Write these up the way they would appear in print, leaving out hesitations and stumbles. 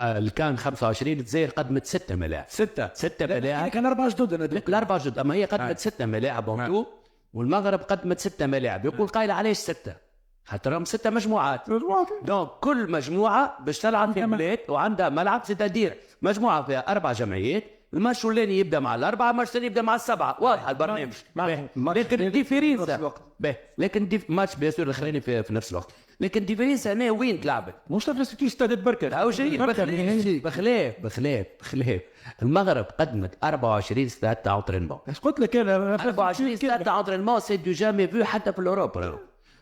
اللي كان 25 الجزائر قدمت 6 ملاعب. 6 ملاعب. كان 4 جدد. الاربع جدد، اما هي قدمت 6 ملاعب وانتو، والمغرب قدمت 6 ملاعب. يقول قايل علاش 6؟ خاطر هم 6 مجموعات. دونك كل مجموعه باش تلعب في بلاد وعندها ملعب، ستادير مجموعه فيها 4 جمعيات. الماتش الاولاني يبدا مع الاربعه، الماتش الثاني يبدا مع السبعه. واضح البرنامج. لكن ديفيرينسا لكن ماتش بيسور الاخراني في نفس الوقت. لكن ديفيرينسا هنا وين تلعبت؟ مش نفس استادات بركه او شيء بخلاف المغرب قدمت 24 استاد تاع انترينمون. اش قلت لك انا 24 استاد تاع انترينمون سي دو جامي فيو حتى في الاوروبا.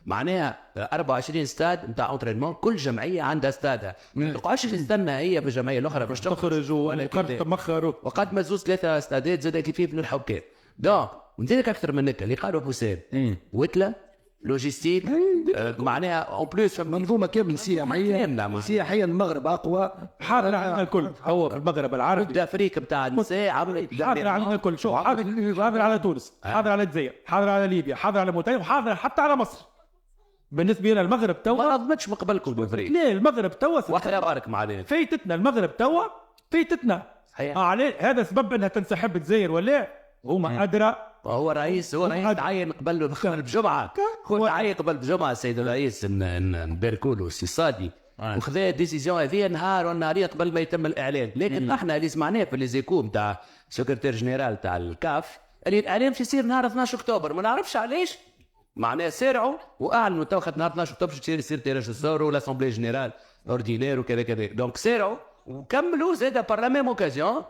معناها 24 استاد نتاع انترينمون، كل جمعيه عندها استادها. ما تقعدش تستنى هي في الجمعيه الاخرى باش تخرج وتمخر وقد ما زوز 3 استادات زاد كيف من الحكام. دونك نزيدك اكثر من هكا اللي قالوا حسام وتله لوجيستيك. معناها اون بلوس منظومه كامله سياحيه. المغرب اقوى حاضر على الكل. هو المغرب العربي الافريق نتاع النساء حاضر على الكل. شو حاضر على تونس، حاضر على الجزائر، حاضر على ليبيا، حاضر على موريتانيا، وحاضر حتى على مصر. بالنسبه لنا المغرب توا ما نضمتش من قبلكم بالافريق. لا المغرب توا واحد بارك معنا فايتتنا. المغرب توا فايتتنا. عليه هذا سبب انها تنسحب الجزائر ولا هما ادرى. هو رئيس تعين قبل بجمعه. هو تعين قبل بجمعه السيد الرئيس نباركوا له السي صادي، وخذا ديسيزيون هذه نهار والنهاريه قبل ما يتم الاعلان. لكن احنا اللي سمعناه في ليزيكو نتاع سكرتير جنرال تاع الكاف اللي الاعلان باش يصير نهار 12 اكتوبر. ما نعرفش علاش معناه سارعوا واعلنوا تو نهار 12 اكتوبر باش يصير تيراج الثوره والاسامبلي جنرال اوردينير وكذا كذا. دونك سارعوا وكملوا زاد بار لا ميم اوكازيون